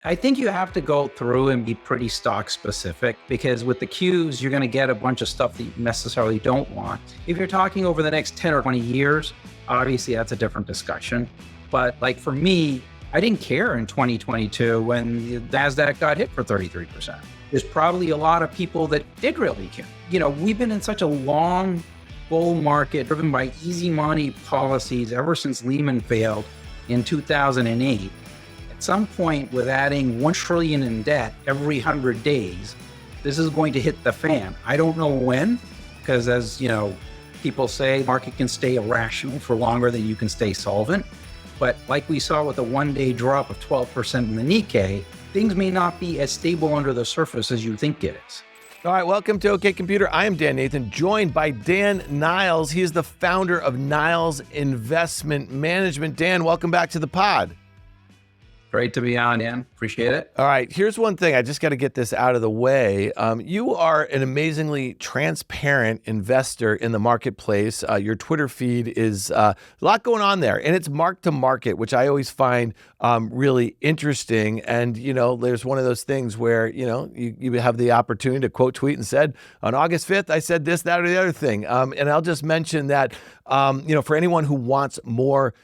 I think you have to go through and be pretty stock specific because with the Qs, you're going to get a bunch of stuff that you necessarily don't want. If you're talking over the next 10 or 20 years, obviously that's a different discussion. But like for me, I didn't care in 2022 when the NASDAQ got hit for 33%. There's probably a lot of people that did really care. We've been in such a long bull market driven by easy money policies ever since Lehman failed in 2008. At some point, with adding 1 trillion in debt every 100 days, this is going to hit the fan. I don't know when, because as people say, market can stay irrational for longer than you can stay solvent. But like we saw with a one-day drop of 12% in the Nikkei, things may not be as stable under the surface as you think it is. All right, welcome to OK Computer. I am Dan Nathan, joined by Dan Niles. He is the founder of Niles Investment Management. Dan, welcome back to the pod. Great to be on, Dan. Appreciate it. All right, here's one thing. I just got to get this out of the way. You are an amazingly transparent investor in the marketplace. Your Twitter feed is a lot going on there, and it's mark to market, which I always find really interesting. And, there's one of those things where, you have the opportunity to quote tweet and said, on August 5th, I said this, that, or the other thing. And I'll just mention that, for anyone who wants more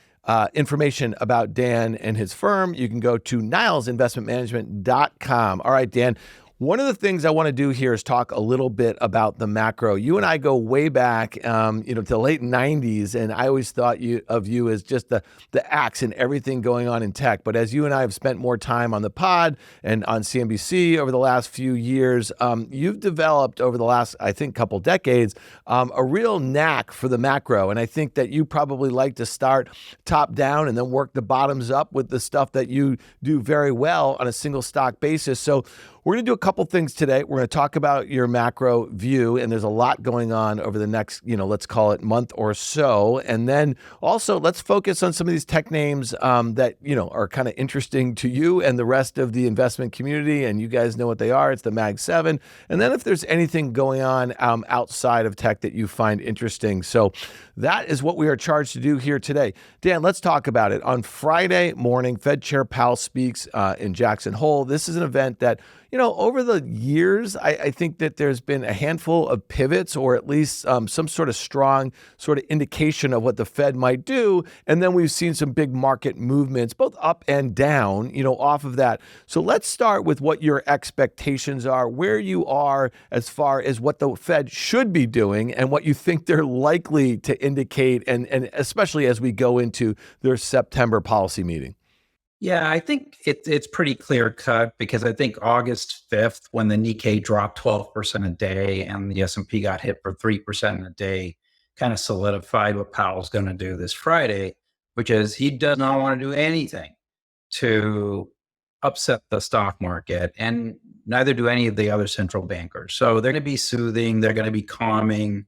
information about Dan and his firm, you can go to nilesinvestmentmanagement.com. All right, Dan, one of the things I want to do here is talk a little bit about the macro. You and I go way back, to the late 90s, and I always thought of you as just the axe in everything going on in tech. But as you and I have spent more time on the pod and on CNBC over the last few years, you've developed over the last, I think, couple decades, a real knack for the macro. And I think that you probably like to start top down and then work the bottoms up with the stuff that you do very well on a single stock basis. So we're going to do a couple things today. We're going to talk about your macro view, and there's a lot going on over the next, let's call it month or so. And then also let's focus on some of these tech names that, are kind of interesting to you and the rest of the investment community. And you guys know what they are. It's the Mag7. And then if there's anything going on outside of tech that you find interesting. So that is what we are charged to do here today. Dan, let's talk about it. On Friday morning, Fed Chair Powell speaks in Jackson Hole. This is an event that, over the years, I think that there's been a handful of pivots, or at least some sort of strong sort of indication of what the Fed might do. And then we've seen some big market movements, both up and down, off of that. So let's start with what your expectations are, where you are as far as what the Fed should be doing and what you think they're likely to indicate, and especially as we go into their September policy meeting. Yeah, I think it's pretty clear cut because I think August 5th, when the Nikkei dropped 12% a day and the S&P got hit for 3% a day, kind of solidified what Powell's going to do this Friday, which is he does not want to do anything to upset the stock market, and neither do any of the other central bankers. So they're going to be soothing, they're going to be calming,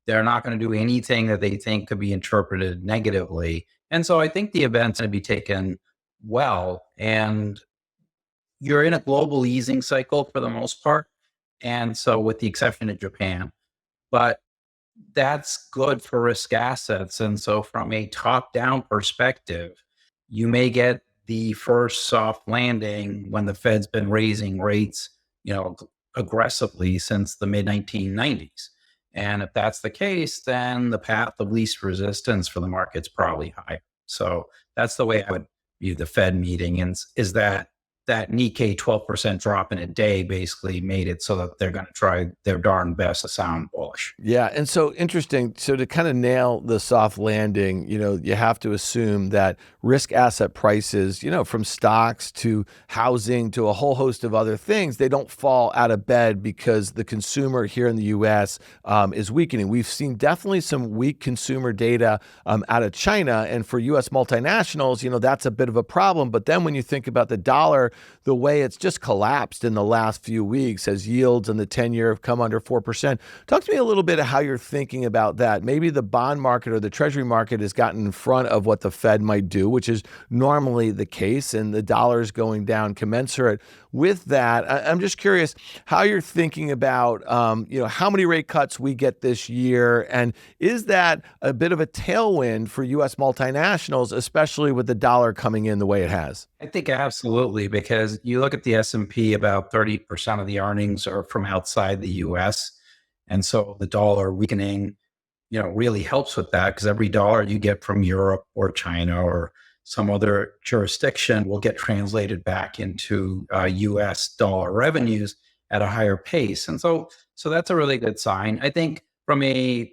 they're not going to do anything that they think could be interpreted negatively. And so I think the event's going to be taken well, and you're in a global easing cycle for the most part, and so with the exception of Japan, but that's good for risk assets. And so from a top-down perspective, you may get the first soft landing when the Fed's been raising rates aggressively since the mid-1990s. And if that's the case, then the path of least resistance for the market's probably higher. So that's the way I would view the Fed meeting, and is that Nikkei 12% drop in a day basically made it so that they're going to try their darn best to sound bullish. Yeah, and so interesting. So to kind of nail the soft landing, you have to assume that risk asset prices, from stocks to housing to a whole host of other things, they don't fall out of bed because the consumer here in the U.S. Is weakening. We've seen definitely some weak consumer data out of China, and for U.S. multinationals, that's a bit of a problem. But then when you think about the dollar, the way it's just collapsed in the last few weeks as yields in the 10-year have come under 4%. Talk to me a little bit of how you're thinking about that. Maybe the bond market or the treasury market has gotten in front of what the Fed might do, which is normally the case, and the dollar is going down commensurate with that. I'm just curious how you're thinking about, how many rate cuts we get this year, and is that a bit of a tailwind for U.S. multinationals, especially with the dollar coming in the way it has? I think absolutely, because you look at the S&P, about 30% of the earnings are from outside the US. And so the dollar weakening, really helps with that, because every dollar you get from Europe or China or some other jurisdiction will get translated back into US dollar revenues at a higher pace. And so that's a really good sign. I think from a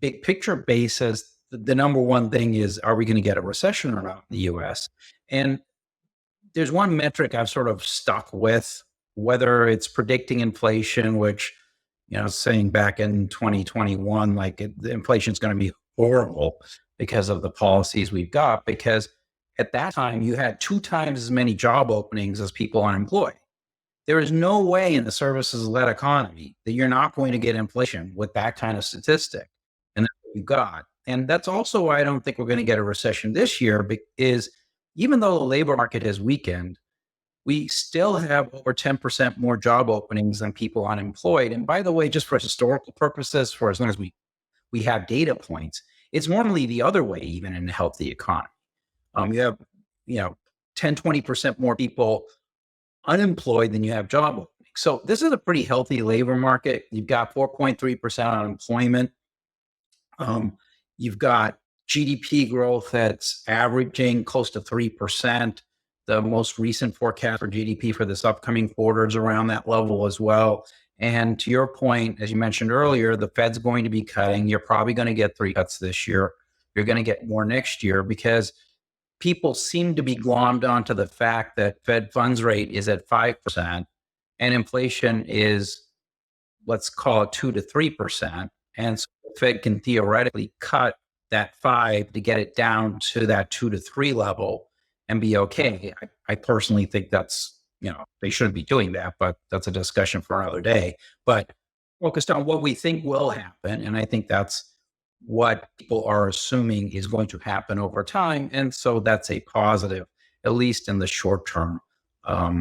big picture basis, the number one thing is, are we going to get a recession or not in the US? And there's one metric I've sort of stuck with, whether it's predicting inflation, which, saying back in 2021, like the inflation is going to be horrible because of the policies we've got. Because at that time, you had 2 times as many job openings as people unemployed. There is no way in the services led economy that you're not going to get inflation with that kind of statistic. And that's what you got. And that's also why I don't think we're going to get a recession this year, is even though the labor market has weakened, we still have over 10% more job openings than people unemployed. And by the way, just for historical purposes, for as long as we have data points, it's normally the other way, even in a healthy economy. You have, you know, 10, 20% more people unemployed than you have job openings. So this is a pretty healthy labor market. You've got 4.3% unemployment. Um, you've got GDP growth that's averaging close to 3%. The most recent forecast for GDP for this upcoming quarter is around that level as well. And to your point, as you mentioned earlier, the Fed's going to be cutting. You're probably going to get 3 cuts this year. You're going to get more next year, because people seem to be glommed onto the fact that Fed funds rate is at 5% and inflation is, let's call it 2 to 3%. And so the Fed can theoretically cut that 5 to get it down to that 2 to 3 level and be okay. I personally think that's, they shouldn't be doing that, but that's a discussion for another day. But focused on what we think will happen. And I think that's what people are assuming is going to happen over time. And so that's a positive, at least in the short term,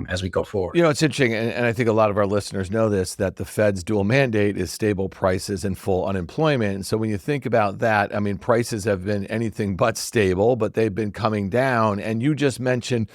as we go forward. It's interesting, and I think a lot of our listeners know this, that the Fed's dual mandate is stable prices and full unemployment. And so when you think about that, I mean, prices have been anything but stable, but they've been coming down. And you just mentioned,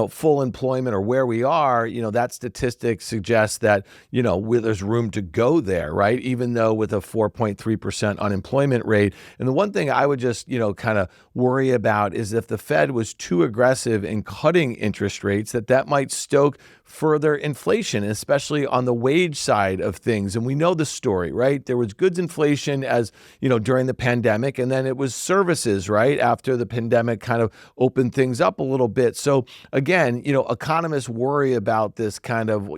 full employment, or where we are, that statistic suggests that, there's room to go there, right? Even though with a 4.3% unemployment rate. And the one thing I would just, kind of worry about is if the Fed was too aggressive in cutting interest rates, that might stoke further inflation, especially on the wage side of things. And we know the story, right? There was goods inflation during the pandemic, and then it was services, right? After the pandemic kind of opened things up a little bit. So again, economists worry about this kind of,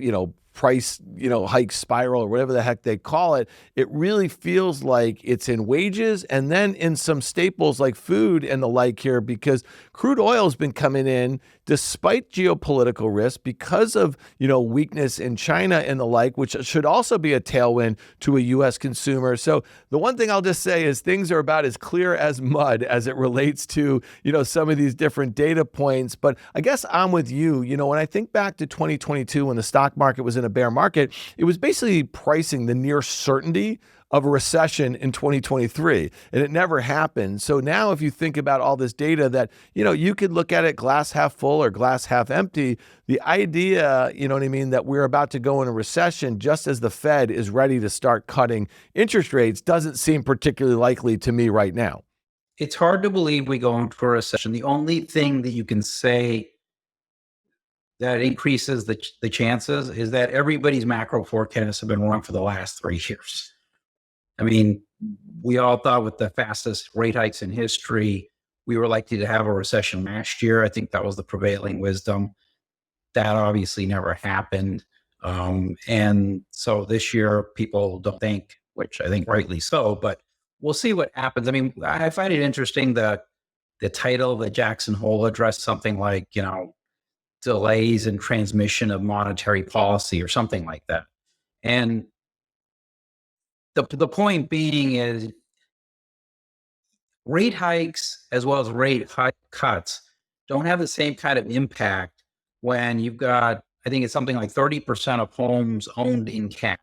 price, hike spiral, or whatever the heck they call it. It really feels like it's in wages and then in some staples like food and the like here, because crude oil has been coming in despite geopolitical risk, because of, weakness in China and the like, which should also be a tailwind to a U.S. consumer. So the one thing I'll just say is things are about as clear as mud as it relates to, some of these different data points. But I guess I'm with you. When I think back to 2022, when the stock market was in a bear market, it was basically pricing the near certainty of a recession in 2023, and it never happened. So now if you think about all this data that, you could look at it glass half full or glass half empty, the idea, that we're about to go in a recession just as the Fed is ready to start cutting interest rates doesn't seem particularly likely to me right now. It's hard to believe we go into a recession. The only thing that you can say that increases the chances is that everybody's macro forecasts have been wrong for the last 3 years. I mean, we all thought with the fastest rate hikes in history, we were likely to have a recession last year. I think that was the prevailing wisdom. That obviously never happened. And so this year, people don't think, which I think rightly so, but we'll see what happens. I mean, I find it interesting that the title of the Jackson Hole address, something like, delays in transmission of monetary policy or something like that. And the point being is, rate hikes as well as rate cuts don't have the same kind of impact when you've got, I think it's something like 30% of homes owned in cash.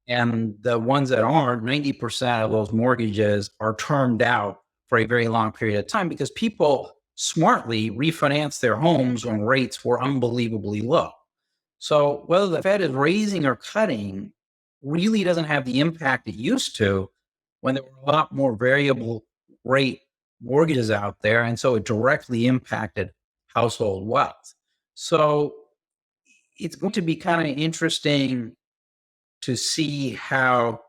And the ones that aren't, 90% of those mortgages are termed out for a very long period of time, because people smartly refinance their homes when rates were unbelievably low. So whether the Fed is raising or cutting really doesn't have the impact it used to when there were a lot more variable rate mortgages out there. And so it directly impacted household wealth. So it's going to be kind of interesting to see how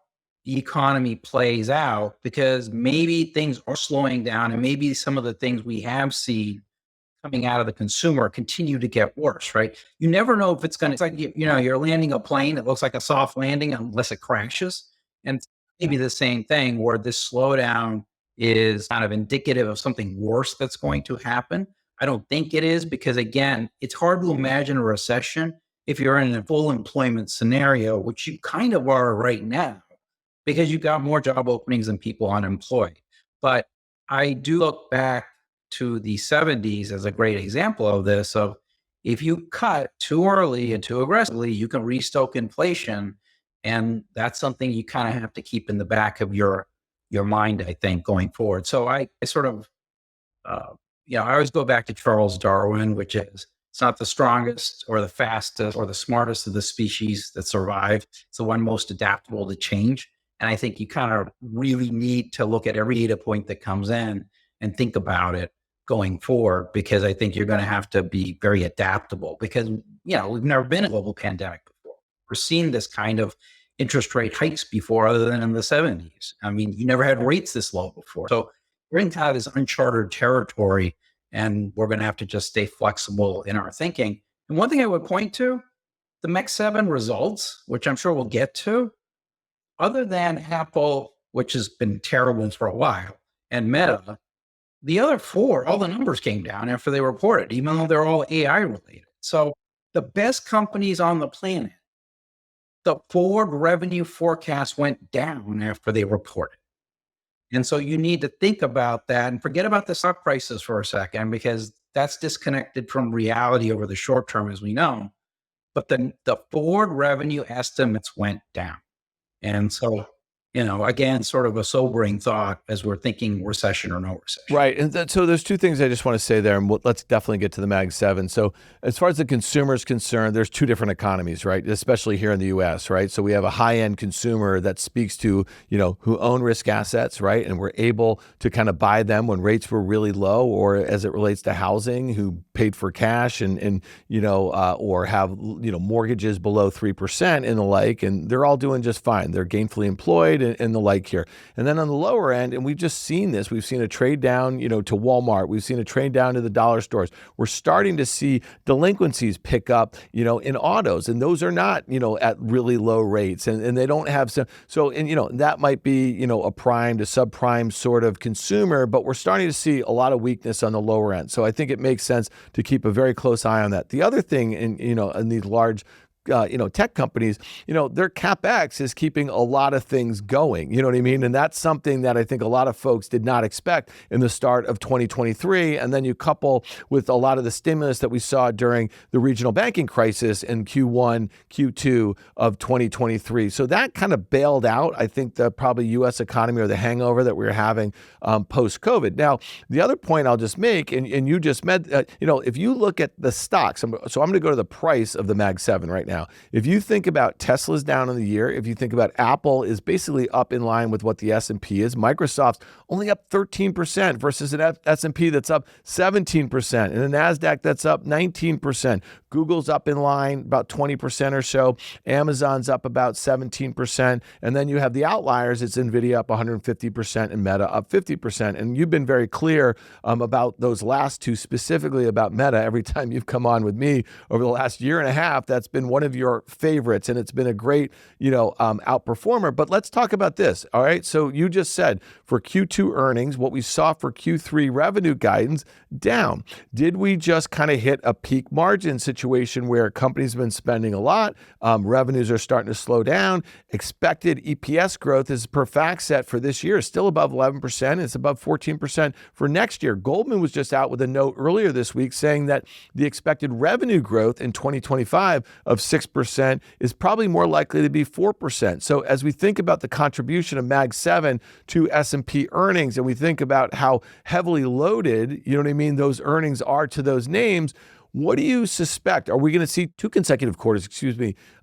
the economy plays out, because maybe things are slowing down and maybe some of the things we have seen coming out of the consumer continue to get worse, right? You never know if it's going to, it's like, you're landing a plane. It looks like a soft landing unless it crashes. And maybe the same thing where this slowdown is kind of indicative of something worse that's going to happen. I don't think it is, because again, it's hard to imagine a recession if you're in a full employment scenario, which you kind of are right now, because you've got more job openings than people unemployed. But I do look back to the 70s as a great example of this. Of if you cut too early and too aggressively, you can restoke inflation. And that's something you kind of have to keep in the back of your mind, I think, going forward. So I sort of I always go back to Charles Darwin, which is it's not the strongest or the fastest or the smartest of the species that survive. It's the one most adaptable to change. And I think you kind of really need to look at every data point that comes in and think about it going forward, because I think you're going to have to be very adaptable, because, we've never been in a global pandemic before. We're seeing this kind of interest rate hikes before, other than in the 70s. I mean, you never had rates this low before. So we're in kind of this uncharted territory, and we're going to have to just stay flexible in our thinking. And one thing I would point to, the Mag7 results, which I'm sure we'll get to, other than Apple, which has been terrible for a while, and Meta, the other four, all the numbers came down after they reported, even though they're all AI related. So the best companies on the planet, the forward revenue forecast went down after they reported. And so you need to think about that and forget about the stock prices for a second, because that's disconnected from reality over the short term, as we know. But the forward revenue estimates went down. And so, again, sort of a sobering thought as we're thinking recession or no recession. Right. And so there's two things I just want to say there, and let's definitely get to the Mag7. So as far as the consumer is concerned, there's two different economies, right? Especially here in the US, right? So we have a high-end consumer that speaks to, who own risk assets, right? And we're able to kind of buy them when rates were really low, or as it relates to housing, who paid for cash and or have, mortgages below 3% and the like, and they're all doing just fine. They're gainfully employed and the like here. And then on the lower end, and we've just seen this, we've seen a trade down, to Walmart. We've seen a trade down to the dollar stores. We're starting to see delinquencies pick up, in autos, and those are not, at really low rates, and they don't have that might be, a prime to subprime sort of consumer, but we're starting to see a lot of weakness on the lower end. So I think it makes sense to keep a very close eye on that. The other thing in these large tech companies, their CapEx is keeping a lot of things going. You know what I mean? And that's something that I think a lot of folks did not expect in the start of 2023. And then you couple with a lot of the stimulus that we saw during the regional banking crisis in Q1, Q2 of 2023. So that kind of bailed out, I think, the probably U.S. economy, or the hangover that we were having post-COVID. Now, the other point I'll just make, and you just met, if you look at the stocks, so I'm going to go to the price of the Mag7 right now. If you think about Tesla's down in the year, if you think about Apple is basically up in line with what the S&P is, Microsoft's only up 13% versus an S&P that's up 17%, and a NASDAQ that's up 19%. Google's up in line about 20% or so. Amazon's up about 17%. And then you have the outliers. It's Nvidia up 150% and Meta up 50%. And you've been very clear about those last two, specifically about Meta. Every time you've come on with me over the last year and a half, that's been one of your favorites. And it's been a great, outperformer. But let's talk about this. All right. So you just said for Q2 earnings, what we saw for Q3 revenue guidance down. Did we just kind of hit a peak margin situation situation where companies have been spending a lot, revenues are starting to slow down. Expected EPS growth is per FactSet for this year is still above 11%. It's above 14% for next year. Goldman was just out with a note earlier this week saying that the expected revenue growth in 2025 of 6% is probably more likely to be 4%. So as we think about the contribution of Mag7 to S&P earnings, and we think about how heavily loaded, you know what I mean, those earnings are to those names, what do you suspect? Are we going to see two consecutive quarters,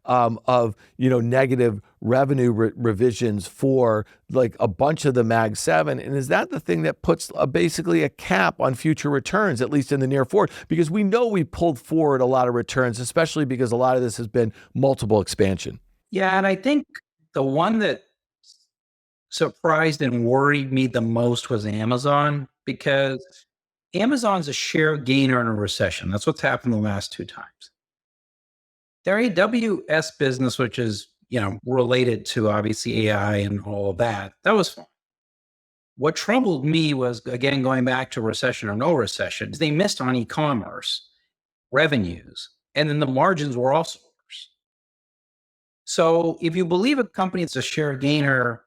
of negative revenue revisions for like a bunch of the Mag7? And is that the thing that puts basically a cap on future returns, at least in the near forward? Because we know we pulled forward a lot of returns, especially because a lot of this has been multiple expansion. Yeah, and I think the one that surprised and worried me the most was Amazon, because Amazon's a share gainer in a recession. That's what's happened the last two times. Their AWS business, which is, related to obviously AI and all of that, that was fine. What troubled me was, again, going back to recession or no recession, is they missed on e-commerce revenues, and then the margins were also worse. So if you believe a company that's a share gainer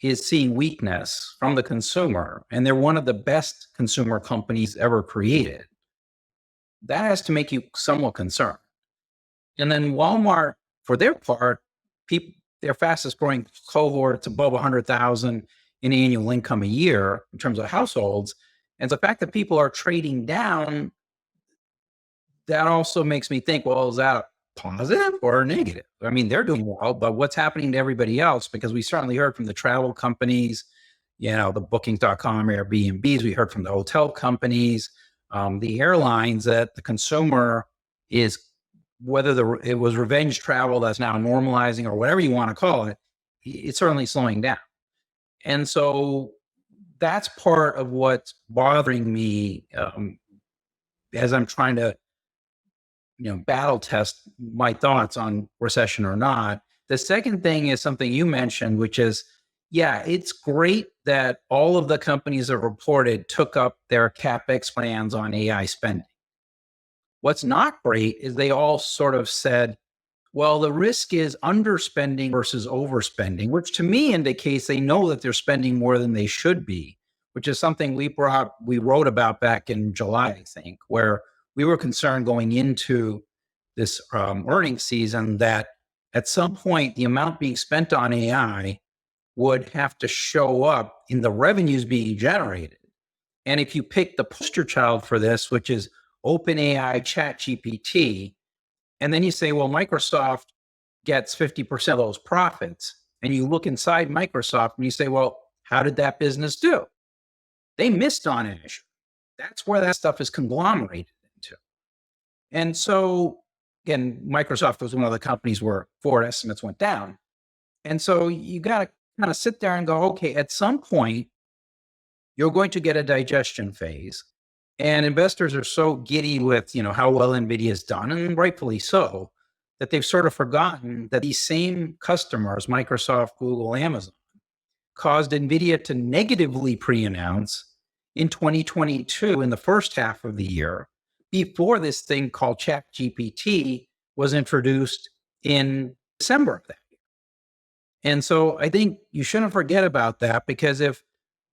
is seeing weakness from the consumer, and they're one of the best consumer companies ever created, that has to make you somewhat concerned. And then Walmart, for their part, their fastest growing cohort, it's above 100,000 in annual income a year in terms of households. And the fact that people are trading down, that also makes me think, well, is that a positive or a negative? I mean, they're doing well, but what's happening to everybody else? Because we certainly heard from the travel companies, the bookings.com, Airbnbs. We heard from the hotel companies, the airlines, that the consumer is, whether it was revenge travel that's now normalizing or whatever you want to call it, it's certainly slowing down. And so that's part of what's bothering me as I'm trying to battle test my thoughts on recession or not. The second thing is something you mentioned, which is, it's great that all of the companies that reported took up their CapEx plans on AI spending. What's not great is they all sort of said, well, the risk is underspending versus overspending, which to me indicates they know that they're spending more than they should be, which is something we wrote about back in July, I think, where we were concerned going into this earnings season that at some point the amount being spent on AI would have to show up in the revenues being generated. And if you pick the poster child for this, which is OpenAI ChatGPT, and then you say, well, Microsoft gets 50% of those profits, and you look inside Microsoft and you say, well, how did that business do? They missed on Azure. That's where that stuff is conglomerated into. And so, again, Microsoft was one of the companies where forward estimates went down. And so you got to kind of sit there and go, okay, at some point, you're going to get a digestion phase. And investors are so giddy with, how well Nvidia has done, and rightfully so, that they've sort of forgotten that these same customers, Microsoft, Google, Amazon, caused Nvidia to negatively pre-announce in 2022 in the first half of the year, before this thing called ChatGPT was introduced in December of that year. And so I think you shouldn't forget about that, because if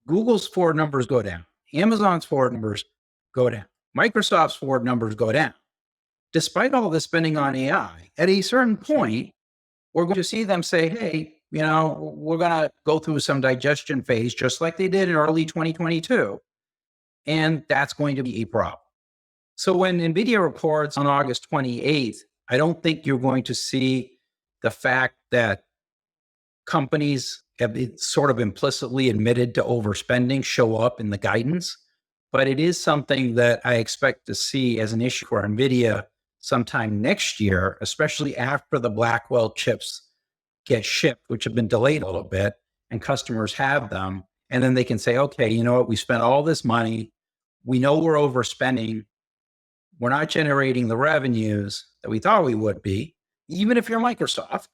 Google's forward numbers go down, Amazon's forward numbers go down, Microsoft's forward numbers go down, despite all this spending on AI, at a certain point, we're going to see them say, hey, we're going to go through some digestion phase, just like they did in early 2022. And that's going to be a problem. So when Nvidia reports on August 28th, I don't think you're going to see the fact that companies have sort of implicitly admitted to overspending show up in the guidance. But it is something that I expect to see as an issue for Nvidia sometime next year, especially after the Blackwell chips get shipped, which have been delayed a little bit, and customers have them. And then they can say, okay, you know what? We spent all this money. We know we're overspending. We're not generating the revenues that we thought we would be, even if you're Microsoft.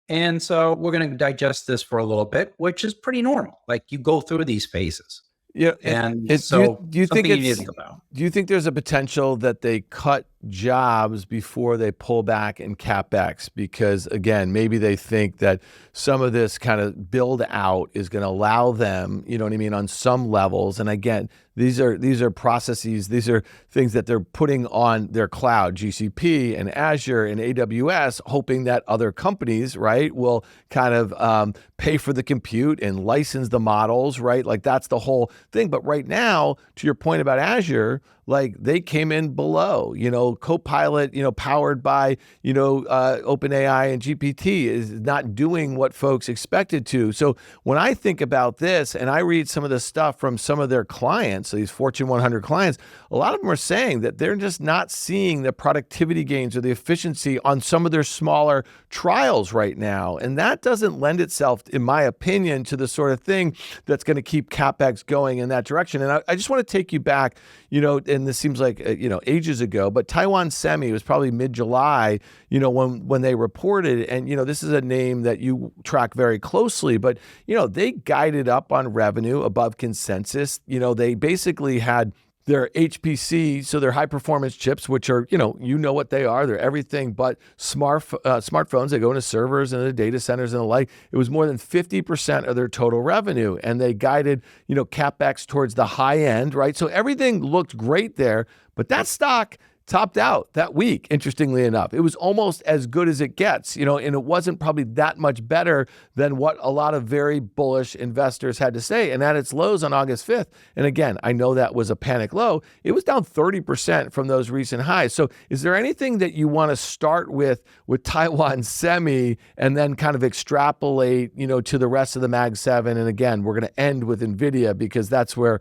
And so we're going to digest this for a little bit, which is pretty normal. Like, you go through these phases. Yeah, And do so you think something you need to it's think about. do you think there's a potential that they cut jobs before they pull back in CapEx? Because again, maybe they think that some of this kind of build out is going to allow them, you know what I mean, on some levels. And again, these are processes, these are things that they're putting on their cloud, GCP and Azure and AWS, hoping that other companies, right, will kind of pay for the compute and license the models, right? Like that's the whole thing. But right now, to your point about Azure, like they came in below, Copilot, powered by, OpenAI and GPT is not doing what folks expected to. So when I think about this and I read some of the stuff from some of their clients, these Fortune 100 clients, a lot of them are saying that they're just not seeing the productivity gains or the efficiency on some of their smaller trials right now. And that doesn't lend itself, in my opinion, to the sort of thing that's going to keep CapEx going in that direction. And I just want to take you back, and this seems like, ages ago, but Taiwan Semi was probably mid-July, when they reported, and, this is a name that you track very closely, but, they guided up on revenue above consensus. They basically had their HPC, so their high performance chips, which are, what they are. They're everything but smartphones. They go into servers and the data centers and the like. It was more than 50% of their total revenue. And they guided, CapEx towards the high end, right? So everything looked great there, but that stock topped out that week, interestingly enough. It was almost as good as it gets, and it wasn't probably that much better than what a lot of very bullish investors had to say. And at its lows on August 5th, and again, I know that was a panic low, it was down 30% from those recent highs. So is there anything that you want to start with Taiwan Semi and then kind of extrapolate, to the rest of the Mag7? And again, we're going to end with Nvidia because that's where,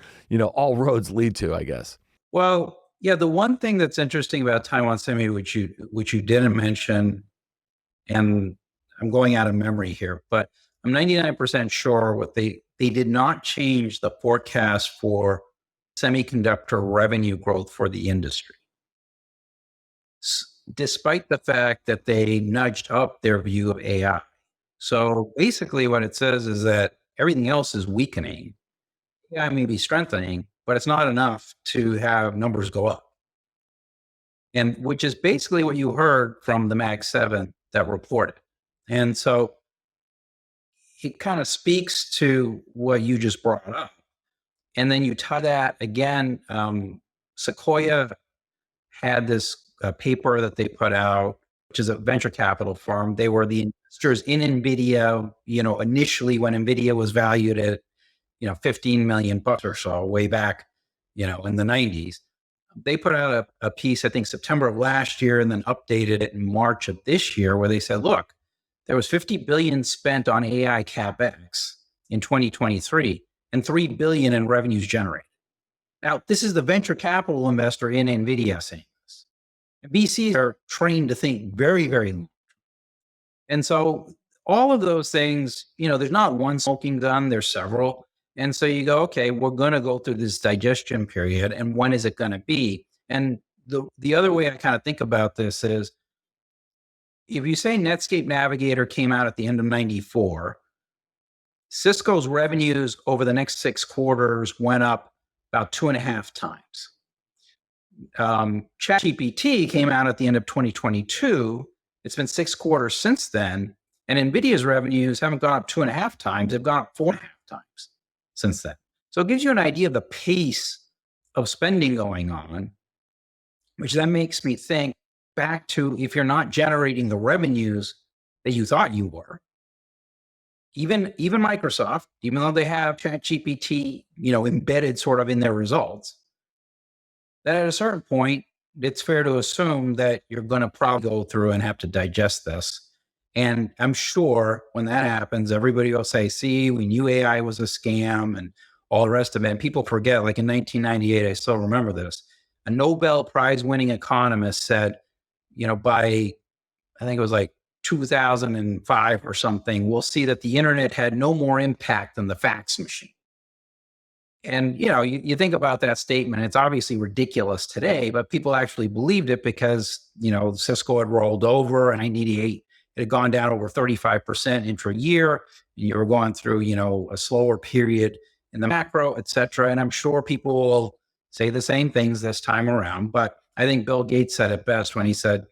all roads lead to, I guess. Well, yeah, the one thing that's interesting about Taiwan Semi, which you didn't mention, and I'm going out of memory here, but I'm 99% sure they did not change the forecast for semiconductor revenue growth for the industry, despite the fact that they nudged up their view of AI. So basically, what it says is that everything else is weakening. AI may be strengthening, but it's not enough to have numbers go up. And which is basically what you heard from the Mag7 that reported. And so it kind of speaks to what you just brought up. And then you tie that again, Sequoia had this paper that they put out, which is a venture capital firm. They were the investors in Nvidia, initially when Nvidia was valued at, 15 million bucks or so way back, in the 90s. They put out a piece, I think September of last year, and then updated it in March of this year, where they said, look, there was 50 billion spent on AI CapEx in 2023 and 3 billion in revenues generated. Now, this is the venture capital investor in Nvidia saying this. VCs are trained to think very, very long. And so all of those things, there's not one smoking gun, there's several. And so you go, okay, we're going to go through this digestion period. And when is it going to be? And the other way I kind of think about this is, if you say Netscape Navigator came out at the end of 94, Cisco's revenues over the next 6 quarters went up about 2.5 times. ChatGPT came out at the end of 2022. It's been 6 quarters since then. And NVIDIA's revenues haven't gone up 2.5 times. They've gone up 4.5 times since then. So it gives you an idea of the pace of spending going on, which then makes me think back to, if you're not generating the revenues that you thought you were, even Microsoft, even though they have ChatGPT, embedded sort of in their results, that at a certain point, it's fair to assume that you're going to probably go through and have to digest this. And I'm sure when that happens, everybody will say, see, we knew AI was a scam and all the rest of it. And people forget, like in 1998, I still remember this, a Nobel Prize winning economist said, by, I think it was like 2005 or something, we'll see that the internet had no more impact than the fax machine. And, you think about that statement, it's obviously ridiculous today, but people actually believed it because, Cisco had rolled over in 1988. It had gone down over 35% intra-year. And you were going through, a slower period in the macro, et cetera. And I'm sure people will say the same things this time around. But I think Bill Gates said it best when he said,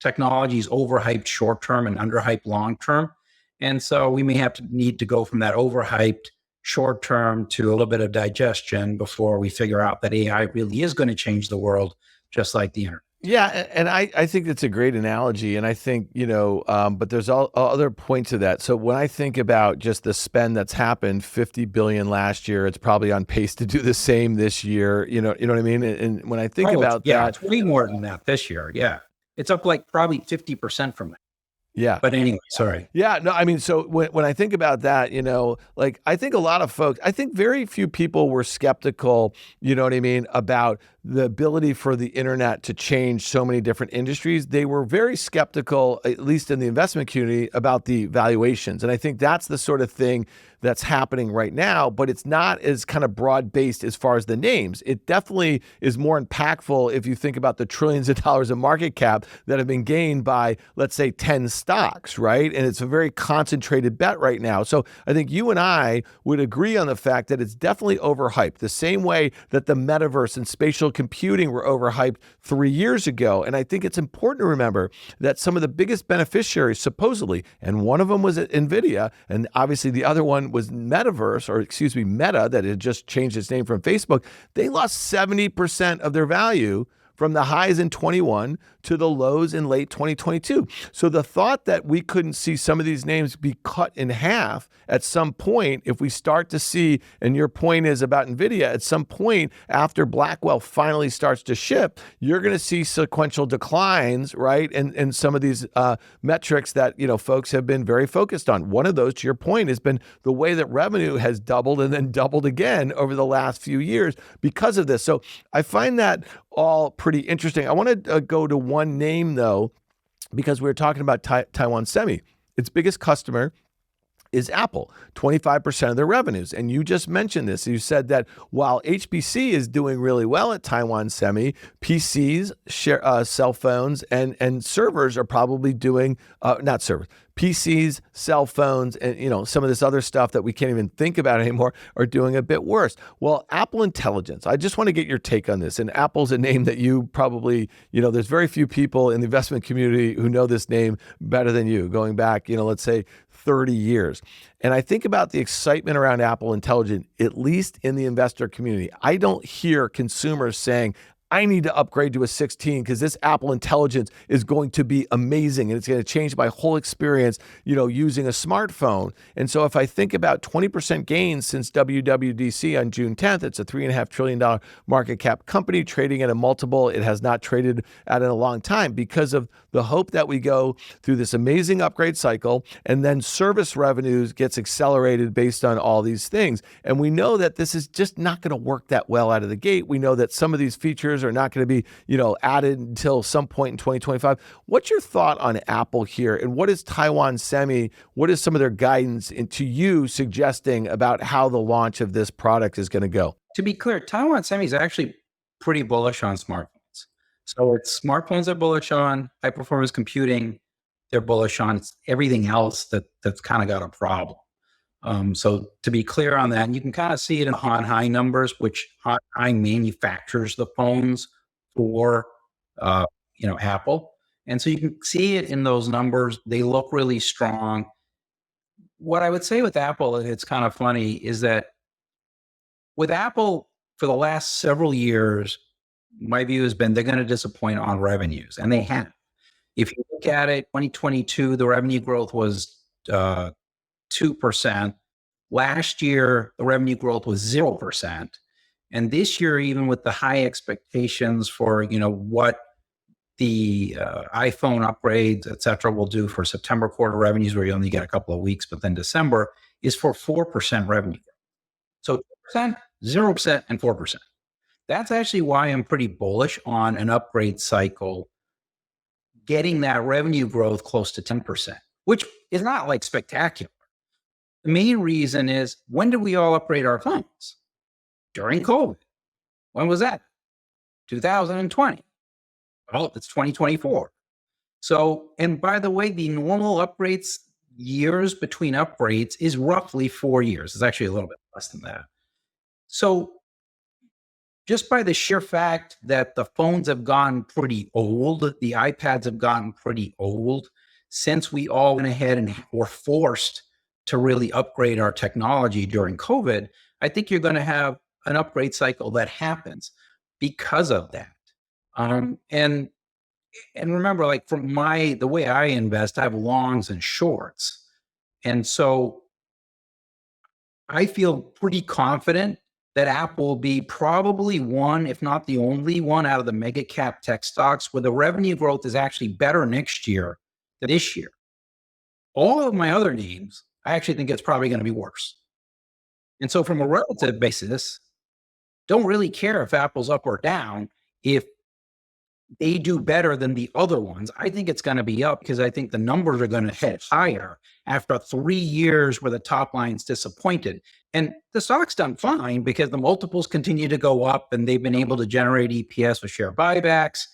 technology is overhyped short term and underhyped long term. And so we may have to need to go from that overhyped short term to a little bit of digestion before we figure out that AI really is going to change the world, just like the internet. Yeah, and I think that's a great analogy, and I think but there's all other points of that. So when I think about just the spend that's happened, 50 billion last year, it's probably on pace to do the same this year. You know what I mean? And when I think about that, it's way more than that this year. Yeah, it's up like probably 50% from that. Yeah. But anyway, sorry. Yeah, no, I mean, so when I think about that, like I think a lot of folks, I think very few people were skeptical, you know what I mean, about the ability for the internet to change so many different industries. They were very skeptical, at least in the investment community, about the valuations. And I think that's the sort of thing that's happening right now, but it's not as kind of broad-based as far as the names. It definitely is more impactful if you think about the trillions of dollars of market cap that have been gained by, let's say, 10 stocks, right? And it's a very concentrated bet right now. So I think you and I would agree on the fact that it's definitely overhyped, the same way that the metaverse and spatial computing were overhyped 3 years ago. And I think it's important to remember that some of the biggest beneficiaries, supposedly, and one of them was at Nvidia, and obviously the other one was Meta, that had just changed its name from Facebook. They lost 70% of their value from the highs in 21 to the lows in late 2022. So the thought that we couldn't see some of these names be cut in half at some point, if we start to see, and your point is about Nvidia, at some point after Blackwell finally starts to ship, you're going to see sequential declines, right? And some of these metrics that, folks have been very focused on. One of those, to your point, has been the way that revenue has doubled and then doubled again over the last few years because of this. So I find that all pretty interesting. I want to go to one name, though, because we were talking about Taiwan Semi. Its biggest customer is Apple, 25% of their revenues. And you just mentioned this. You said that while HPC is doing really well at Taiwan Semi, PCs, cell phones, and servers are probably doing, not servers, PCs, cell phones, and some of this other stuff that we can't even think about anymore are doing a bit worse. Well, Apple Intelligence, I just want to get your take on this. And Apple's a name that you probably, there's very few people in the investment community who know this name better than you, going back, let's say 30 years. And I think about the excitement around Apple Intelligence, at least in the investor community. I don't hear consumers saying, I need to upgrade to a 16 because this Apple Intelligence is going to be amazing and it's going to change my whole experience, using a smartphone. And so if I think about 20% gains since WWDC on June 10th, it's a $3.5 trillion market cap company trading at a multiple it has not traded at in a long time because of the hope that we go through this amazing upgrade cycle and then service revenues gets accelerated based on all these things. And we know that this is just not going to work that well out of the gate. We know that some of these features are not going to be, added until some point in 2025. What's your thought on Apple here? And what is Taiwan Semi? What is some of their guidance into you suggesting about how the launch of this product is going to go? To be clear, Taiwan Semi is actually pretty bullish on smartphones. So it's smartphones they're bullish on, high performance computing they're bullish on. It's everything else that's kind of got a problem. So to be clear on that, and you can kind of see it in Hon Hai numbers, which Hon Hai manufactures the phones for Apple. And so you can see it in those numbers. They look really strong. What I would say with Apple, it's kind of funny, is that with Apple for the last several years, my view has been they're going to disappoint on revenues, and they have. If you look at it, 2022, the revenue growth was 2%. Last year, the revenue growth was 0%. And this year, even with the high expectations for, what the iPhone upgrades, et cetera, will do for September quarter revenues, where you only get a couple of weeks, but then December is for 4% revenue growth. So 2%, 0%, and 4%. That's actually why I'm pretty bullish on an upgrade cycle, getting that revenue growth close to 10%, which is not like spectacular. The main reason is, when did we all upgrade our phones? During COVID. When was that? 2020. Well, it's 2024. So, and by the way, the normal upgrades years between upgrades is roughly 4 years. It's actually a little bit less than that. So just by the sheer fact that the phones have gotten pretty old, the iPads have gotten pretty old, since we all went ahead and were forced to really upgrade our technology during COVID, I think you're going to have an upgrade cycle that happens because of that. Um, and and remember, like from the way I invest, I have longs and shorts, and so I feel pretty confident that Apple will be probably one, if not the only one out of the mega cap tech stocks where the revenue growth is actually better next year than this year. All of my other names, I actually think it's probably going to be worse. And so, from a relative basis, don't really care if Apple's up or down. If they do better than the other ones, I think it's going to be up because I think the numbers are going to head higher after 3 years where the top line's disappointed. And the stock's done fine because the multiples continue to go up and they've been able to generate EPS with share buybacks,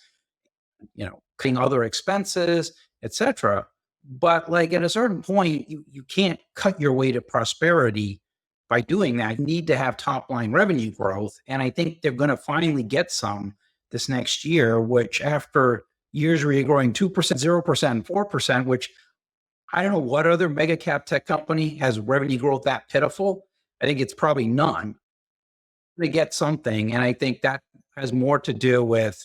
cutting other expenses, etc. But like at a certain point, you can't cut your way to prosperity by doing that. You need to have top line revenue growth. And I think they're going to finally get some this next year, which after years where you're growing 2%, 0%, 4%, which I don't know what other mega cap tech company has revenue growth that pitiful. I think it's probably none. They get something. And I think that has more to do with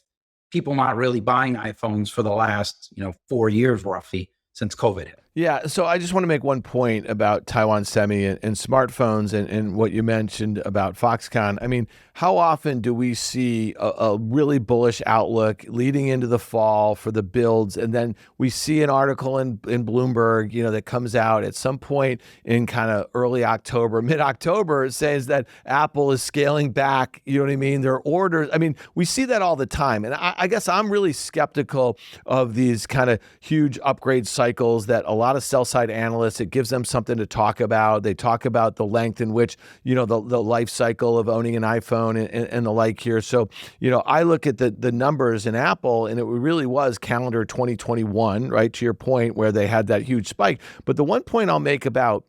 people not really buying iPhones for the last, 4 years roughly since COVID hit. Yeah, so I just want to make one point about Taiwan Semi and smartphones and what you mentioned about Foxconn. I mean, how often do we see a really bullish outlook leading into the fall for the builds, and then we see an article in Bloomberg, that comes out at some point in kind of early October, mid-October, it says that Apple is scaling back, you know what I mean, their orders. I mean, we see that all the time, and I guess I'm really skeptical of these kind of huge upgrade cycles that a lot of sell-side analysts, it gives them something to talk about. They talk about the length in which, the life cycle of owning an iPhone and the like here. So, I look at the numbers in Apple, and it really was calendar 2021, right, to your point, where they had that huge spike. But the one point I'll make about,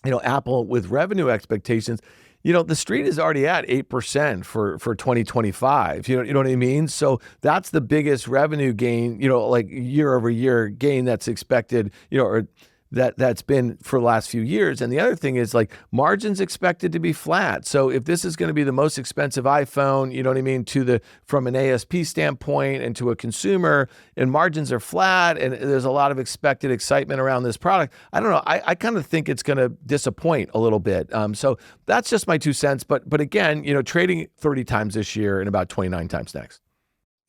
Apple with revenue expectations, the street is already at 8% for 2025. You know what I mean? So that's the biggest revenue gain, like year over year gain that's expected, or that's been for the last few years. And the other thing is like margins expected to be flat. So if this is going to be the most expensive iPhone, you know what I mean, from an ASP standpoint and to a consumer, and margins are flat and there's a lot of expected excitement around this product, I don't know. I kind of think it's going to disappoint a little bit. So that's just my 2 cents. But again, trading 30 times this year and about 29 times next.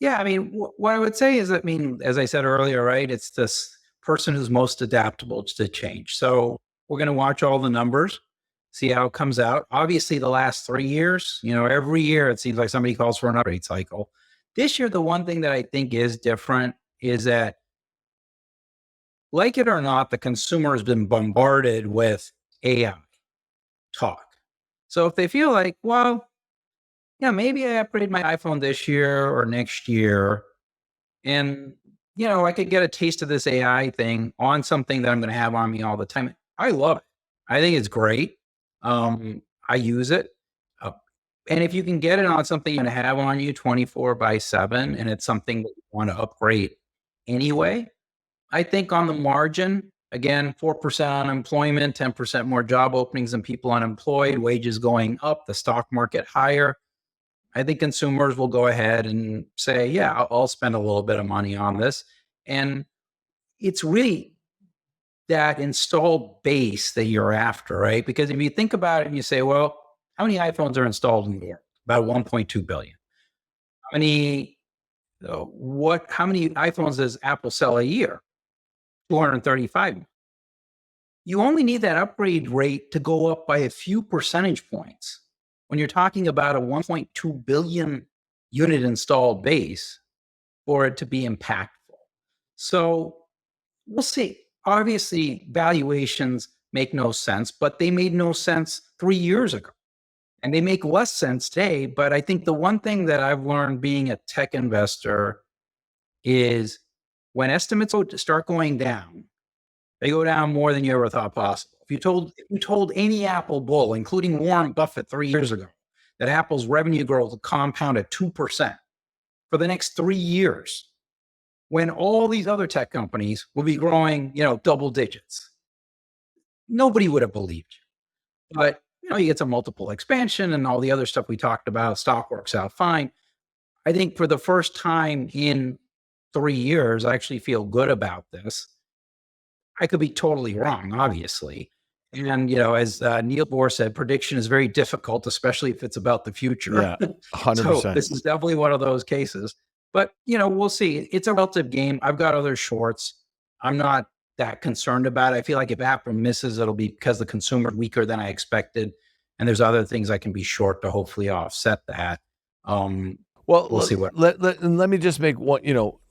Yeah, I mean, what I would say is, as I said earlier, right, it's this person who's most adaptable to change. So we're going to watch all the numbers, see how it comes out. Obviously, the last 3 years, every year it seems like somebody calls for an upgrade cycle. This year, the one thing that I think is different is that, like it or not, the consumer has been bombarded with AI talk. So if they feel like, well, yeah, maybe I upgrade my iPhone this year or next year, and I could get a taste of this AI thing on something that I'm going to have on me all the time. I love it. I think it's great. I use it. Uh, and if you can get it on something you're going to have on you 24/7, and it's something that you want to upgrade anyway, I think on the margin, again, 4% unemployment, 10% more job openings than people unemployed, wages going up, the stock market higher. I think consumers will go ahead and say, yeah, I'll spend a little bit of money on this. And it's really that installed base that you're after, right? Because if you think about it and you say, well, how many iPhones are installed in the world? About 1.2 billion. How many, how many iPhones does Apple sell a year? 235. You only need that upgrade rate to go up by a few percentage points. When you're talking about a 1.2 billion unit installed base for it to be impactful. So we'll see. Obviously, valuations make no sense, but they made no sense 3 years ago. And they make less sense today. But I think the one thing that I've learned being a tech investor is when estimates start going down, they go down more than you ever thought possible. If you told any Apple bull, including Warren Buffett 3 years ago, that Apple's revenue growth will compound at 2% for the next 3 years, when all these other tech companies will be growing, double digits. Nobody would have believed you. But, you get some multiple expansion and all the other stuff we talked about. Stock works out fine. I think for the first time in 3 years, I actually feel good about this. I could be totally wrong, obviously. And, as Neil Bohr said, prediction is very difficult, especially if it's about the future. Yeah, So 100%. this is definitely one of those cases. But, we'll see. It's a relative game. I've got other shorts. I'm not that concerned about it. I feel like if Apple misses, it'll be because the consumer is weaker than I expected. And there's other things I can be short to hopefully offset that. Well, we'll see what. Let me just make one,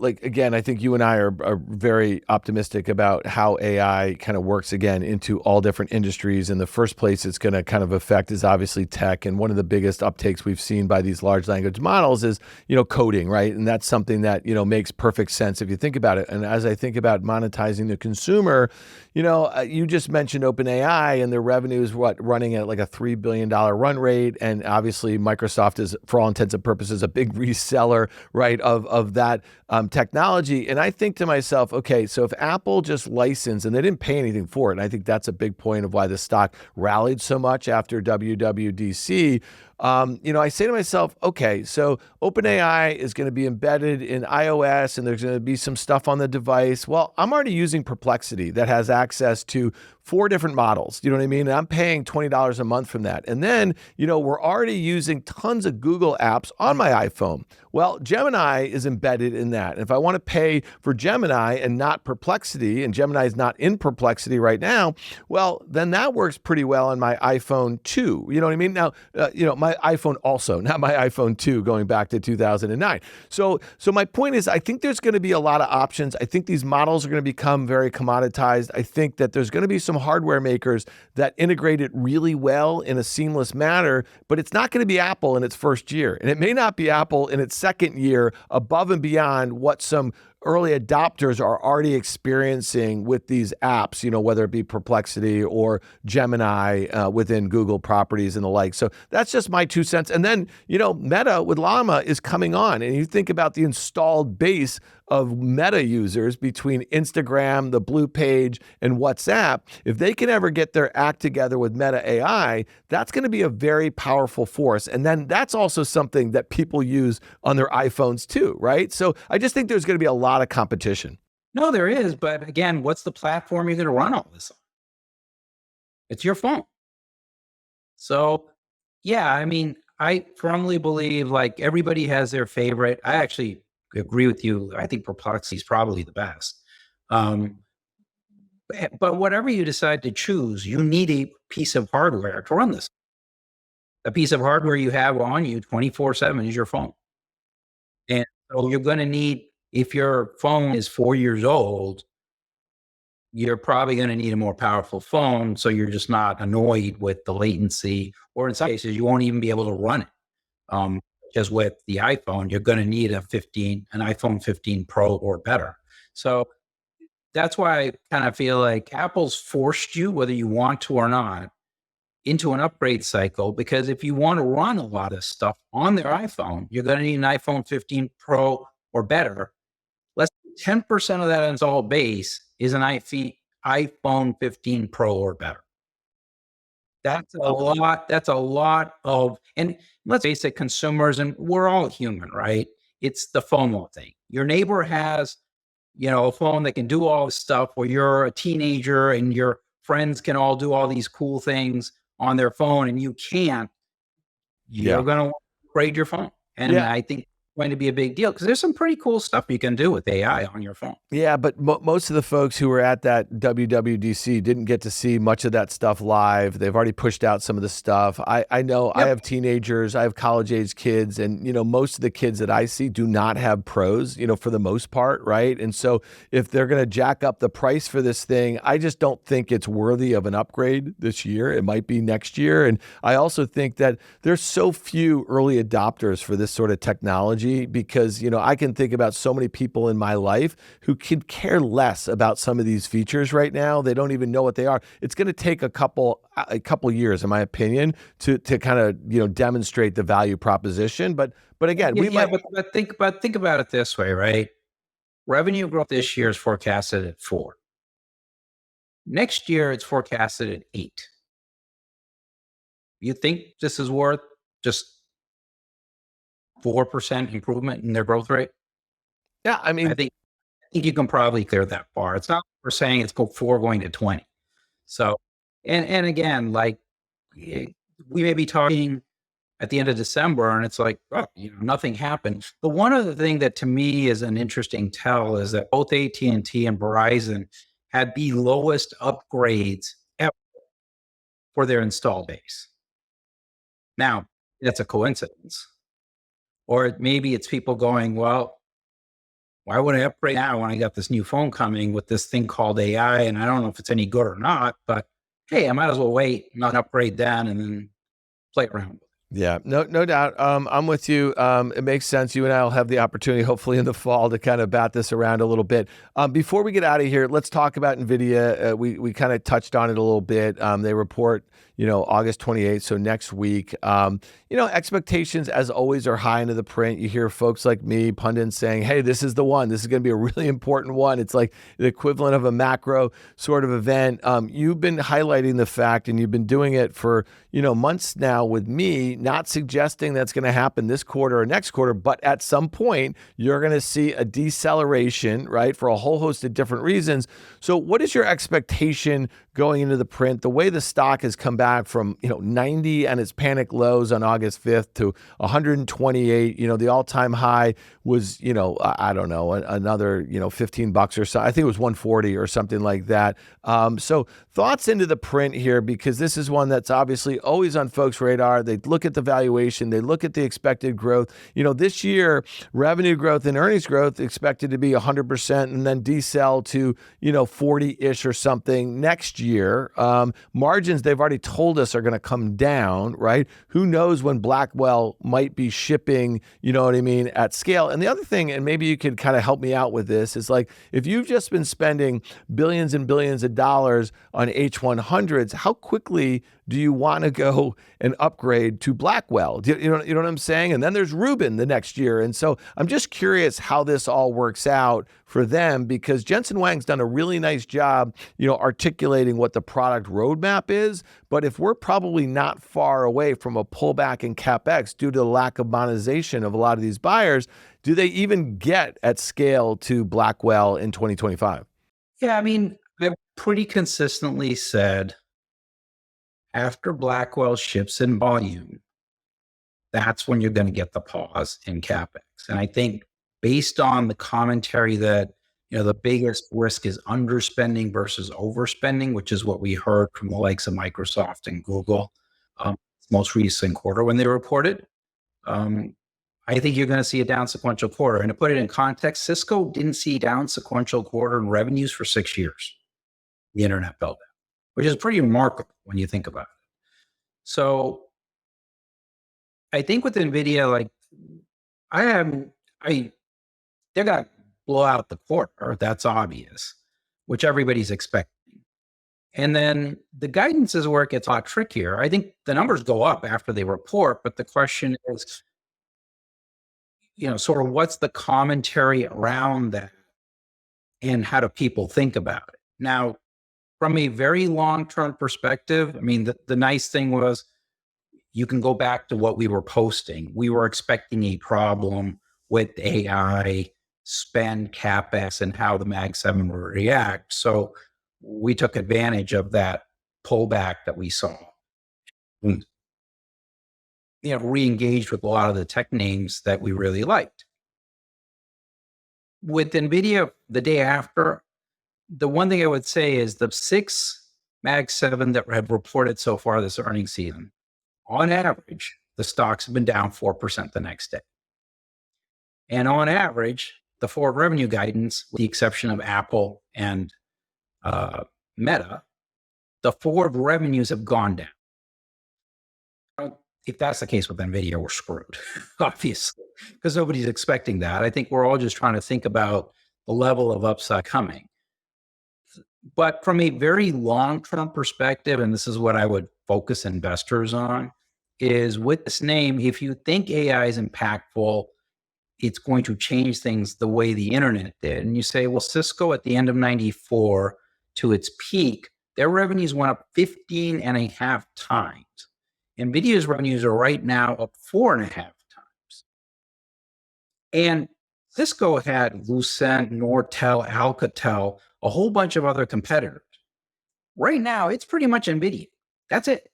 again, I think you and I are very optimistic about how AI kind of works again into all different industries. And the first place it's going to kind of affect is obviously tech. And one of the biggest uptakes we've seen by these large language models is, coding, right? And that's something that, makes perfect sense if you think about it. And as I think about monetizing the consumer, you just mentioned OpenAI and their revenue is running at like a $3 billion run rate. And obviously Microsoft is, for all intents and purposes, a big reseller, right, of that technology. And I think to myself, okay, so if Apple just licensed and they didn't pay anything for it, and I think that's a big point of why the stock rallied so much after WWDC, I say to myself, okay, so OpenAI is going to be embedded in iOS and there's going to be some stuff on the device. Well, I'm already using Perplexity that has access to 4 different models. You know what I mean? And I'm paying $20 a month from that. And then, we're already using tons of Google apps on my iPhone. Well, Gemini is embedded in that. And if I want to pay for Gemini and not Perplexity, and Gemini is not in Perplexity right now, well, then that works pretty well on my iPhone 2. You know what I mean? Now, my iPhone also, not my iPhone 2 going back to 2009. So my point is, I think there's going to be a lot of options. I think these models are going to become very commoditized. I think that there's going to be some hardware makers that integrate it really well in a seamless manner, but it's not going to be Apple in its first year. And it may not be Apple in its second year above and beyond what some early adopters are already experiencing with these apps, whether it be Perplexity or Gemini within Google properties and the like. So that's just my 2 cents. And then, Meta with Llama is coming on. And you think about the installed base of Meta users between Instagram, the Blue Page, and WhatsApp. If they can ever get their act together with Meta AI, that's going to be a very powerful force. And then that's also something that people use on their iPhones too, right? So I just think there's going to be a lot of competition. No, there is. But again, what's the platform you're going to run all this on? It's your phone. So, yeah, I mean, I firmly believe like everybody has their favorite. I actually agree with you. I think Perplexity is probably the best. But whatever you decide to choose, you need a piece of hardware to run this. A piece of hardware you have on you 24/7 is your phone. And so you're going to need, if your phone is 4 years old, you're probably going to need a more powerful phone. So you're just not annoyed with the latency, or in some cases, you won't even be able to run it. Just with the iPhone, you're going to need an iPhone 15 Pro or better. So that's why I kind of feel like Apple's forced you, whether you want to or not, into an upgrade cycle, because if you want to run a lot of stuff on their iPhone, you're going to need an iPhone 15 Pro or better. Less than 10% of that installed base is an iPhone 15 Pro or better. That's a lot. That's a lot of, and let's face it, consumers, and we're all human, right? It's the FOMO thing. Your neighbor has, a phone that can do all this stuff, where you're a teenager and your friends can all do all these cool things on their phone and you can't. You're going to upgrade your phone. And I think going to be a big deal, because there's some pretty cool stuff you can do with AI on your phone. Yeah, but most of the folks who were at that WWDC didn't get to see much of that stuff live. They've already pushed out some of the stuff. I know. I have teenagers, I have college-age kids, and most of the kids that I see do not have pros, for the most part, right? And so if they're going to jack up the price for this thing, I just don't think it's worthy of an upgrade this year. It might be next year. And I also think that there's so few early adopters for this sort of technology technology because, I can think about so many people in my life who could care less about some of these features right now. They don't even know what they are. It's going to take a couple years, in my opinion, to kind of, demonstrate the value proposition. But again, think about it this way, right? Revenue growth this year is forecasted at 4. Next year, it's forecasted at 8. You think this is worth just 4% improvement in their growth rate? Yeah, I mean, I think you can probably clear that bar. It's not like we're saying it's 4 going to 20. So, and again, like we may be talking at the end of December, and it's like, oh, nothing happened. The one other thing that to me is an interesting tell is that both AT&T and Verizon had the lowest upgrades ever for their install base. Now, that's a coincidence. Or maybe it's people going, well, why would I upgrade now when I got this new phone coming with this thing called AI? And I don't know if it's any good or not, but hey, I might as well wait, not upgrade then, and then play around with it. Yeah, no doubt. I'm with you. It makes sense. You and I will have the opportunity, hopefully in the fall, to kind of bat this around a little bit. Before we get out of here, let's talk about Nvidia. We kind of touched on it a little bit. They report, August 28th, so next week. Expectations, as always, are high into the print. You hear folks like me, pundits, saying, hey, this is the one. This is going to be a really important one. It's like the equivalent of a macro sort of event. You've been highlighting the fact, and you've been doing it for, months now with me, not suggesting that's going to happen this quarter or next quarter, but at some point, you're going to see a deceleration, right, for a whole host of different reasons. So what is your expectation going into the print? The way the stock has come back from, 90 and its panic lows on August 5th to 128, the all-time high was, I don't know, another, $15 or so. I think it was 140 or something like that. So thoughts into the print here, because this is one that's obviously always on folks' radar. They look at the valuation, they look at the expected growth. This year, revenue growth and earnings growth expected to be 100% and then decel to, 40-ish or something next year. Margins, they've already told us, are going to come down, right? Who knows when Blackwell might be shipping, at scale. And the other thing, and maybe you could kind of help me out with this, is like, if you've just been spending billions and billions of dollars on H100s, how quickly do you want to go and upgrade to Blackwell? You know what I'm saying? And then there's Rubin the next year. And so I'm just curious how this all works out for them, because Jensen Huang's done a really nice job, articulating what the product roadmap is. But if we're probably not far away from a pullback in CapEx due to the lack of monetization of a lot of these buyers, do they even get at scale to Blackwell in 2025? Yeah, I mean, I've pretty consistently said after Blackwell ships in volume, that's when you're going to get the pause in CapEx. And I think based on the commentary that, the biggest risk is underspending versus overspending, which is what we heard from the likes of Microsoft and Google, most recent quarter when they reported. I think you're going to see a down sequential quarter. And to put it in context, Cisco didn't see down sequential quarter in revenues for 6 years, the internet build out, which is pretty remarkable when you think about it. So I think with Nvidia, like they're going to blow out the quarter. That's obvious, which everybody's expecting. And then the guidance is where it gets a lot trickier. I think the numbers go up after they report, but the question is, sort of what's the commentary around that and how do people think about it? Now, from a very long-term perspective, I mean, the nice thing was you can go back to what we were posting. We were expecting a problem with AI, spend, CapEx, and how the Mag7 will react. So we took advantage of that pullback that we saw. And, re-engaged with a lot of the tech names that we really liked. With Nvidia, the day after, the one thing I would say is the 6 Mag7 that have reported so far this earnings season, on average, the stocks have been down 4% the next day. And on average, the forward revenue guidance, with the exception of Apple and Meta, the forward revenues have gone down. if that's the case with Nvidia, we're screwed, obviously, because nobody's expecting that. I think we're all just trying to think about the level of upside coming. But from a very long-term perspective, and this is what I would focus investors on, is with this name, if you think AI is impactful, it's going to change things the way the internet did. And you say, well, Cisco at the end of 94 to its peak, their revenues went up 15 and a half times. NVIDIA's revenues are right now up 4.5 times. And Cisco had Lucent, Nortel, Alcatel, a whole bunch of other competitors. Right now, it's pretty much NVIDIA. That's it.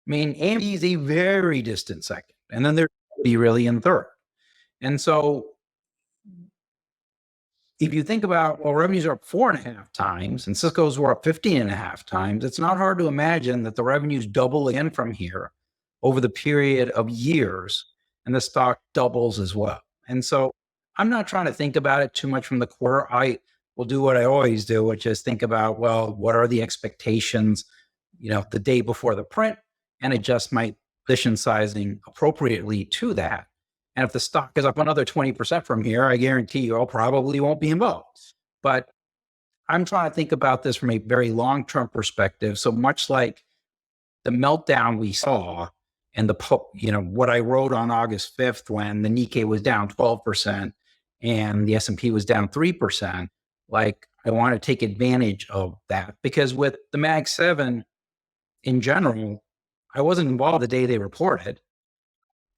I mean, AMD is a very distant second. And then there's really in third. And so if you think about, well, revenues are up 4.5 times and Cisco's were up 15.5 times, it's not hard to imagine that the revenues double again from here over the period of years, and the stock doubles as well. And so I'm not trying to think about it too much from the quarter. I will do what I always do, which is think about, well, what are the expectations, the day before the print, and adjust my position sizing appropriately to that. And if the stock is up another 20% from here, I guarantee you I probably won't be involved. But I'm trying to think about this from a very long-term perspective. So much like the meltdown we saw and what I wrote on August 5th when the Nikkei was down 12% and the S&P was down 3%, like I want to take advantage of that, because with the Mag7 in general, I wasn't involved the day they reported,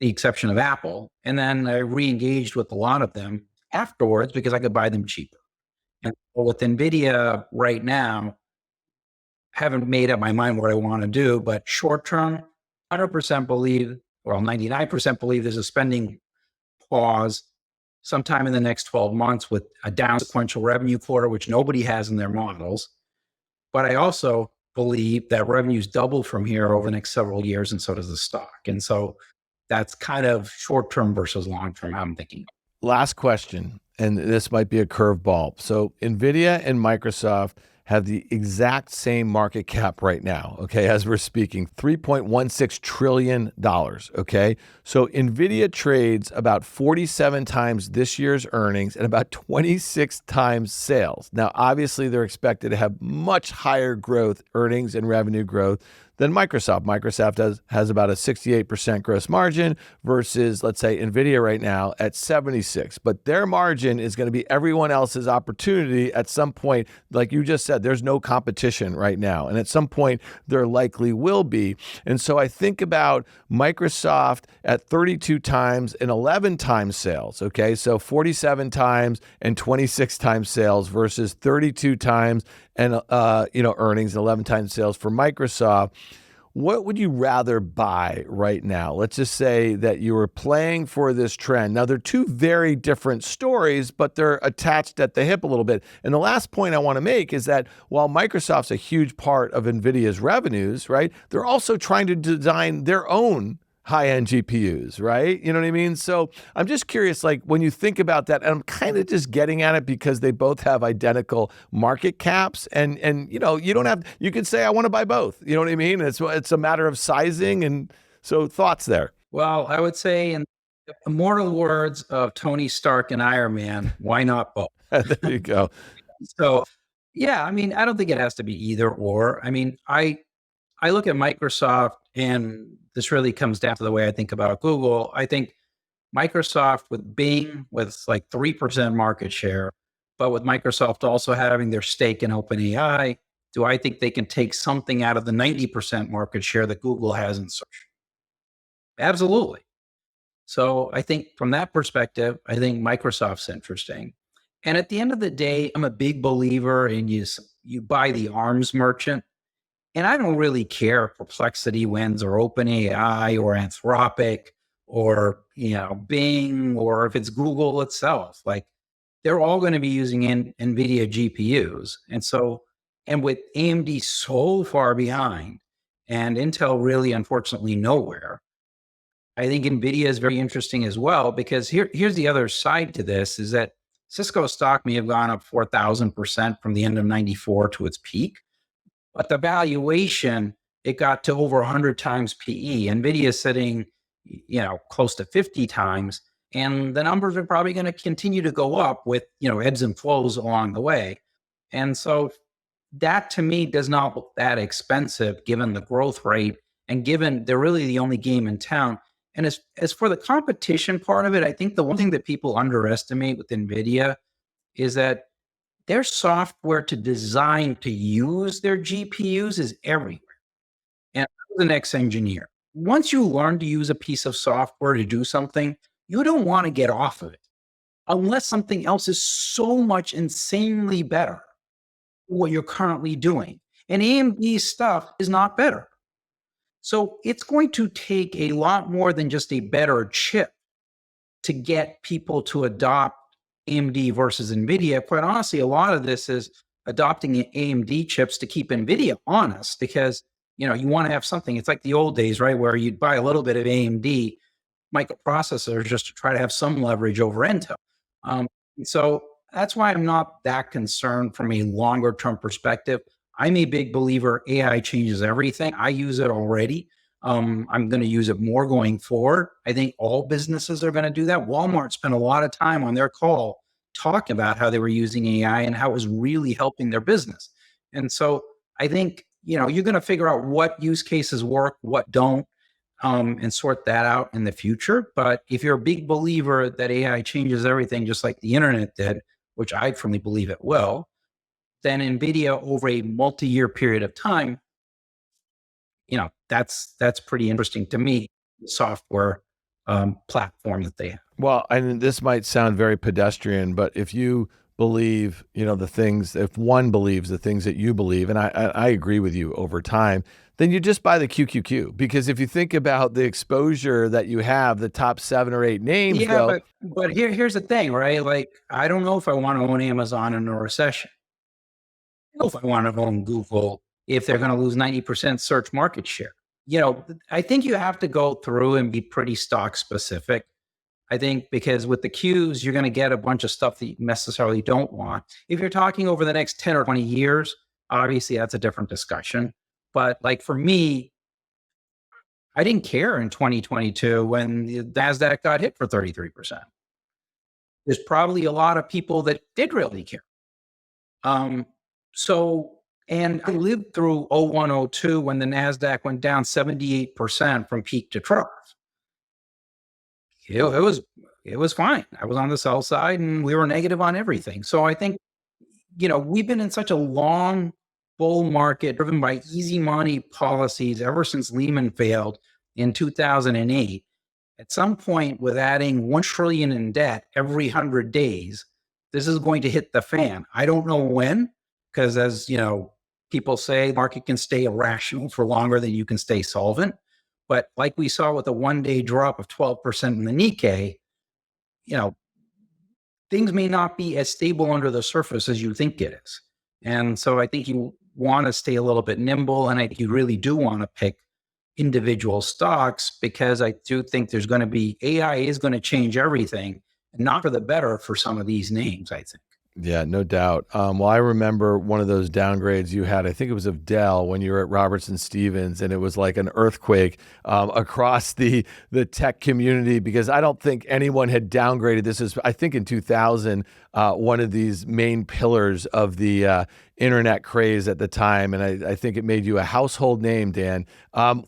the exception of Apple. And then I re-engaged with a lot of them afterwards because I could buy them cheaper. And with Nvidia right now, haven't made up my mind what I want to do, but short term, 100% believe, well, 99% believe there's a spending pause sometime in the next 12 months with a down sequential revenue quarter, which nobody has in their models. But I also believe that revenues double from here over the next several years, and so does the stock. And so that's kind of short term versus long term, how I'm thinking. Last question, and this might be a curveball. So Nvidia and Microsoft have the exact same market cap right now, okay, as we're speaking, $3.16 trillion, okay? So Nvidia trades about 47 times this year's earnings and about 26 times sales. Now, obviously, they're expected to have much higher growth, earnings and revenue growth than Microsoft. Microsoft has about a 68% gross margin versus, let's say, Nvidia right now at 76. But their margin is going to be everyone else's opportunity at some point. Like you just said, there's no competition right now. And at some point, there likely will be. And so I think about Microsoft at 32 times and 11 times sales, okay? So 47 times and 26 times sales versus 32 times and earnings and 11 times sales for Microsoft. What would you rather buy right now? Let's just say that you were playing for this trend. Now, they're two very different stories, but they're attached at the hip a little bit. And the last point I want to make is that while Microsoft's a huge part of NVIDIA's revenues, right, they're also trying to design their own high-end GPUs, right? You know what I mean? So I'm just curious, like when you think about that, and I'm kind of just getting at it because they both have identical market caps, and you don't have, you could say I want to buy both. You know what I mean? It's a matter of sizing, and so thoughts there. Well, I would say in the immortal words of Tony Stark and Iron Man, why not both? There you go. So, yeah, I mean, I don't think it has to be either or. I mean, I look at Microsoft, and this really comes down to the way I think about Google. I think Microsoft with Bing with like 3% market share, but with Microsoft also having their stake in OpenAI, do I think they can take something out of the 90% market share that Google has in search? Absolutely. So I think from that perspective, I think Microsoft's interesting. And at the end of the day, I'm a big believer in you buy the arms merchant. And I don't really care if Perplexity wins or OpenAI or Anthropic or, Bing, or if it's Google itself. Like they're all going to be using NVIDIA GPUs. And with AMD so far behind and Intel really, unfortunately, nowhere, I think NVIDIA is very interesting as well, because here's the other side to this is that Cisco stock may have gone up 4,000% from the end of 94 to its peak. But the valuation it got to over 100 times PE. Nvidia is sitting, close to 50 times, and the numbers are probably going to continue to go up with, ebbs and flows along the way. And so that to me does not look that expensive given the growth rate and given they're really the only game in town. And as for the competition part of it, I think the one thing that people underestimate with Nvidia is that their software to design to use their GPUs is everywhere. And I was an ex-engineer. Once you learn to use a piece of software to do something, you don't want to get off of it unless something else is so much insanely better than what you're currently doing. And AMD stuff is not better. So it's going to take a lot more than just a better chip to get people to adopt AMD versus NVIDIA. Quite honestly, a lot of this is adopting AMD chips to keep NVIDIA honest because, you want to have something. It's like the old days, right? Where you'd buy a little bit of AMD microprocessors just to try to have some leverage over Intel. So that's why I'm not that concerned from a longer term perspective. I'm a big believer AI changes everything. I use it already. I'm going to use it more going forward. I think all businesses are going to do that. Walmart spent a lot of time on their call talking about how they were using AI and how it was really helping their business. And so I think, you're going to figure out what use cases work, what don't, and sort that out in the future. But if you're a big believer that AI changes everything, just like the internet did, which I firmly believe it will, then NVIDIA over a multi-year period of time, that's pretty interesting to me, the software platform that they have. Well, and this might sound very pedestrian, but if you believe, if one believes the things that you believe, and I agree with you over time, then you just buy the QQQ. Because if you think about the exposure that you have, the top 7 or 8 names but here's the thing, right? Like, I don't know if I want to own Amazon in a recession. I don't know if I want to own Google if they're going to lose 90% search market share. I think you have to go through and be pretty stock specific. I think because with the Qs, you're going to get a bunch of stuff that you necessarily don't want. If you're talking over the next 10 or 20 years, obviously that's a different discussion. But like for me, I didn't care in 2022 when the NASDAQ got hit for 33%. There's probably a lot of people that did really care. And I lived through 01, 02 when the NASDAQ went down 78% from peak to trough. It was fine. I was on the sell side and we were negative on everything. So I think, we've been in such a long bull market driven by easy money policies ever since Lehman failed in 2008. At some point, with adding 1 trillion in debt every 100 days, this is going to hit the fan. I don't know when, because as people say, the market can stay irrational for longer than you can stay solvent. But like we saw with a 1-day drop of 12% in the Nikkei, things may not be as stable under the surface as you think it is. And so I think you want to stay a little bit nimble. And I think you really do want to pick individual stocks because I do think there's going to be AI is going to change everything, and not for the better for some of these names, I think. Yeah, no doubt. Well, I remember one of those downgrades you had, I think it was of Dell when you were at Robertson Stevens, and it was like an earthquake across the tech community because I don't think anyone had downgraded. This is, I think in 2000, one of these main pillars of the internet craze at the time. And I think it made you a household name, Dan.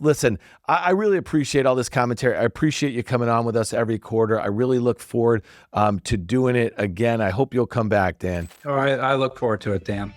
Listen, I really appreciate all this commentary. I appreciate you coming on with us every quarter. I really look forward to doing it again. I hope you'll come back, Dan. All right. I look forward to it, Dan.